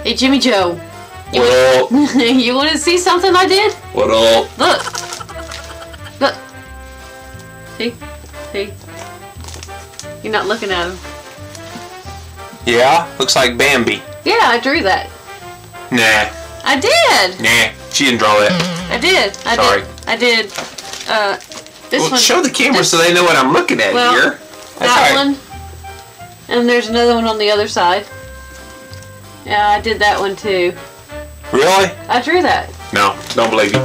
Hey, Jimmy Joe. What up? You want to see something I did? What up? Look. Look. See? See? You're not looking at him. Yeah? Looks like Bambi. Yeah, I drew that. Nah. I did. Nah. She didn't draw that. I did. Sorry. I did. This Well, one. show the camera so they know what I'm looking at Well, here. That one. And there's another one on the other side. Yeah, I did that one too. Really? I drew that. No, don't believe you.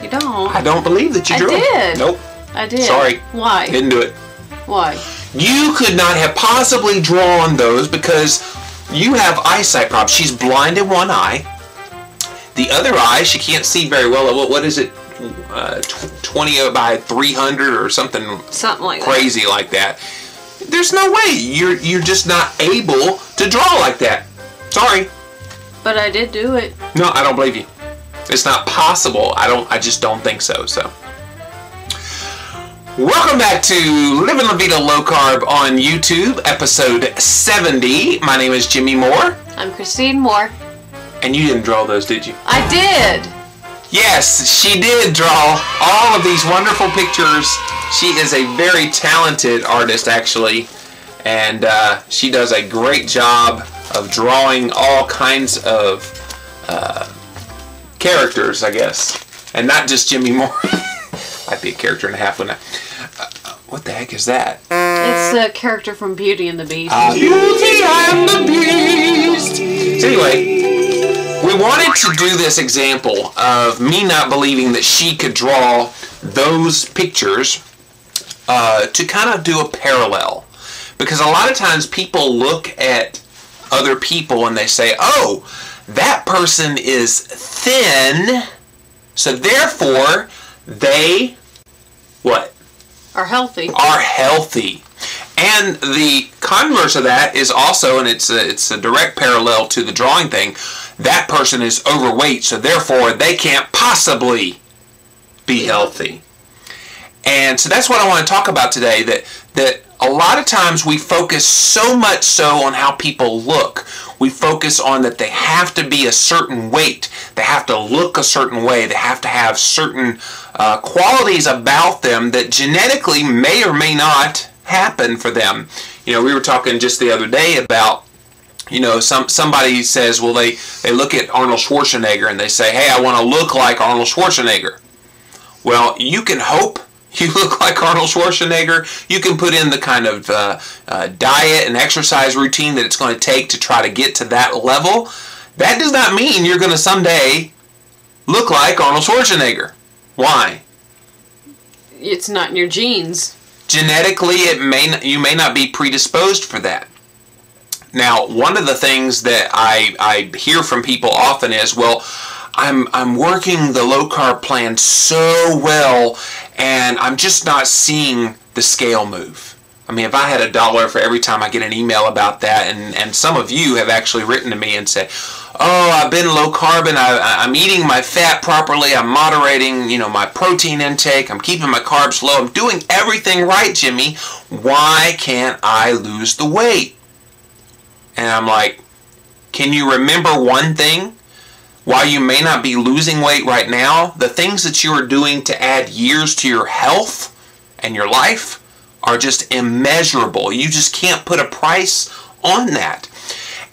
You don't? I don't believe that you drew it. I did. Nope. I did. Sorry. Why? Didn't do it. Why? You could not have possibly drawn those because you have eyesight problems. She's blind in one eye. The other eye, she can't see very well. What is it? 20 by 300 or something. Something like crazy like that. There's no way. You're just not able to draw like that. Sorry. But I did do it. No, I don't believe you. It's not possible. I just don't think so. Welcome back to Livin' La Vida Low Carb on YouTube, episode 70. My name is Jimmy Moore. I'm Christine Moore. And you didn't draw those, did you? I did. Yes, she did draw all of these wonderful pictures. She is a very talented artist, actually. And she does a great job of drawing all kinds of characters, I guess. And not just Jimmy Moore. Might be a character and a half, wouldn't I? What the heck is that? It's a character from Beauty and the Beast. Beauty and the Beast! So anyway, we wanted to do this example of me not believing that she could draw those pictures to kind of do a parallel. Because a lot of times people look at other people and they say, oh, that person is thin, so therefore they, what? Are healthy. Are healthy. And the converse of that is also, and it's a direct parallel to the drawing thing, that person is overweight, so therefore they can't possibly be healthy. And so that's what I want to talk about today, that a lot of times we focus so much so on how people look. We focus on that they have to be a certain weight. They have to look a certain way. They have to have certain qualities about them that genetically may or may not happen for them. You know, we were talking just the other day about, you know, somebody says, well, they look at Arnold Schwarzenegger and they say, hey, I want to look like Arnold Schwarzenegger. Well, you can hope you look like Arnold Schwarzenegger. You can put in the kind of diet and exercise routine that it's going to take to try to get to that level. That does not mean you're going to someday look like Arnold Schwarzenegger. Why? It's not in your genes. Genetically, you may not be predisposed for that. Now, one of the things that I hear from people often is, well, I'm working the low-carb plan so well, and I'm just not seeing the scale move. I mean, if I had $1 for every time I get an email about that, and some of you have actually written to me and said, oh, I've been low-carb, and I'm eating my fat properly, I'm moderating, you know, my protein intake, I'm keeping my carbs low, I'm doing everything right, Jimmy. Why can't I lose the weight? And I'm like, can you remember one thing? While you may not be losing weight right now, the things that you are doing to add years to your health and your life are just immeasurable. You just can't put a price on that.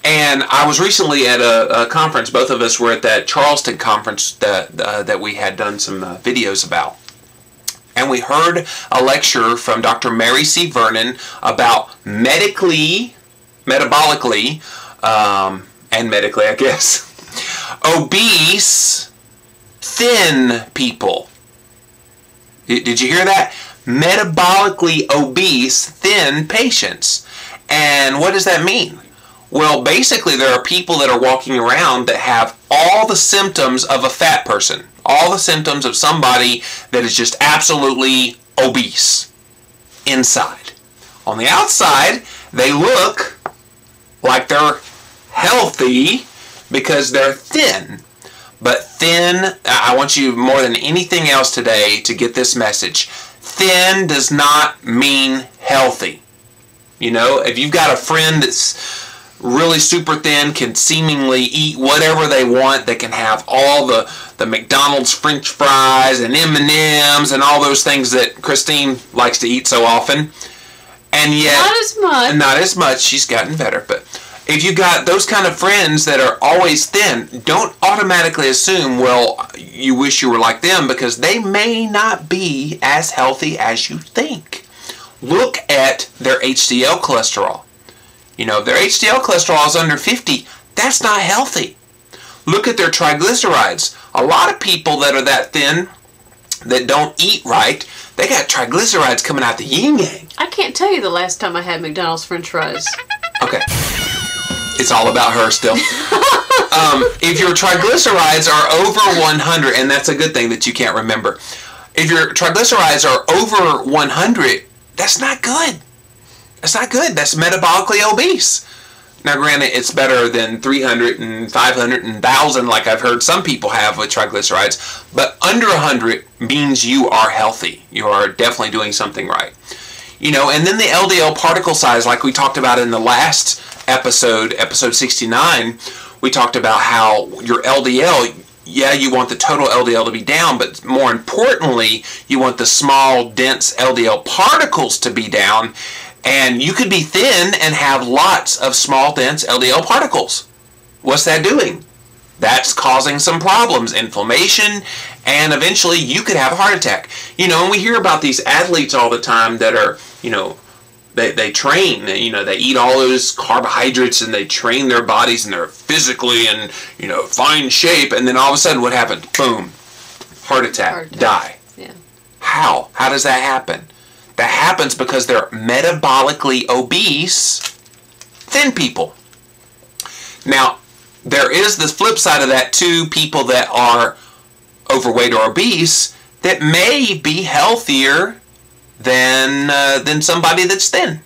And I was recently at a conference. Both of us were at that Charleston conference that we had done some videos about. And we heard a lecture from Dr. Mary C. Vernon about metabolically, and medically, I guess, obese, thin people. Did you hear that? Metabolically obese, thin patients. And what does that mean? Well, basically there are people that are walking around that have all the symptoms of a fat person. All the symptoms of somebody that is just absolutely obese inside. On the outside, they look like they're healthy because they're thin. But thin, I want you more than anything else today to get this message. Thin does not mean healthy. You know, if you've got a friend that's really super thin, can seemingly eat whatever they want, they can have all the McDonald's French fries and M&Ms and all those things that Christine likes to eat so often. And yet, not as much. She's gotten better. But if you've got those kind of friends that are always thin, don't automatically assume, well, you wish you were like them, because they may not be as healthy as you think. Look at their HDL cholesterol. You know, if their HDL cholesterol is under 50, that's not healthy. Look at their triglycerides. A lot of people that are that thin, that don't eat right, they got triglycerides coming out the yin-yang. I can't tell you the last time I had McDonald's French fries. Okay. It's all about her still. If your triglycerides are over 100, and that's a good thing that you can't remember. If your triglycerides are over 100, that's not good. That's not good. That's metabolically obese. Now, granted, it's better than 300 and 500 and 1,000 like I've heard some people have with triglycerides. But under 100 means you are healthy. You are definitely doing something right. You know, and then the LDL particle size, like we talked about in the last episode, episode 69, we talked about how your LDL, yeah, you want the total LDL to be down, but more importantly, you want the small, dense LDL particles to be down. And you could be thin and have lots of small, dense LDL particles. What's that doing? That's causing some problems, inflammation, and eventually you could have a heart attack. You know, and we hear about these athletes all the time that are, you know, they train, you know, they eat all those carbohydrates and they train their bodies and they're physically in, you know, fine shape, and then all of a sudden what happens? Boom, heart attack. Die. Yeah. How? How does that happen? That happens because they're metabolically obese, thin people. Now, there is the flip side of that too, people that are overweight or obese that may be healthier than somebody that's thin.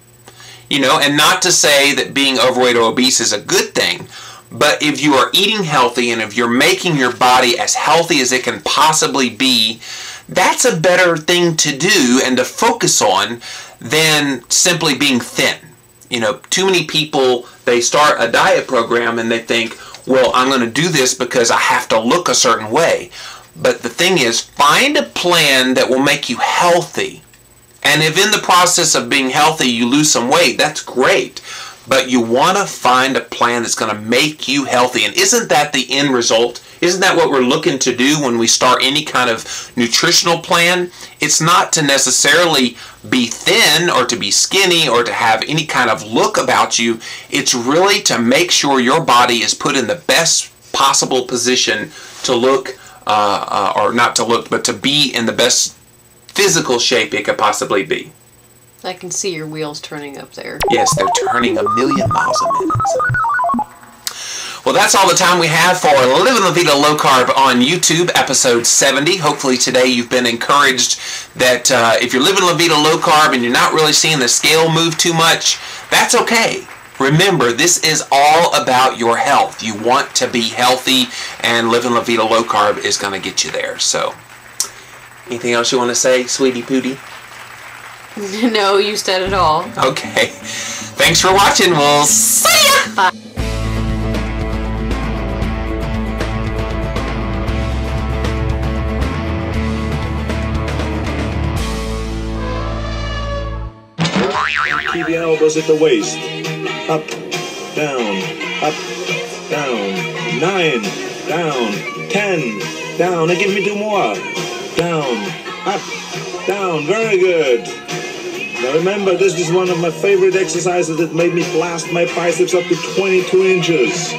You know, and not to say that being overweight or obese is a good thing, but if you are eating healthy and if you're making your body as healthy as it can possibly be, that's a better thing to do and to focus on than simply being thin. You know, too many people, they start a diet program and they think, well, I'm going to do this because I have to look a certain way. But the thing is, find a plan that will make you healthy. And if in the process of being healthy you lose some weight, that's great. But you want to find a plan that's going to make you healthy. And isn't that the end result? Isn't that what we're looking to do when we start any kind of nutritional plan? It's not to necessarily be thin or to be skinny or to have any kind of look about you. It's really to make sure your body is put in the best possible position to look, or not to look, but to be in the best physical shape it could possibly be. I can see your wheels turning up there. Yes, they're turning 1,000,000 miles a minute. Well, that's all the time we have for Livin' La Vida Low Carb on YouTube, episode 70. Hopefully today you've been encouraged that if you're living La Vida Low Carb and you're not really seeing the scale move too much, that's okay. Remember, this is all about your health. You want to be healthy, and Livin' La Vida Low Carb is going to get you there. So, anything else you want to say, sweetie pootie? No, you said it all. Okay. Thanks for watching. We'll see ya! Bye. Keep the elbows at the waist. Up, down, up, down. 9, down, 10, down. And give me 2 more. Down, up, down. Very good. Now remember, this is one of my favorite exercises that made me blast my biceps up to 22 inches.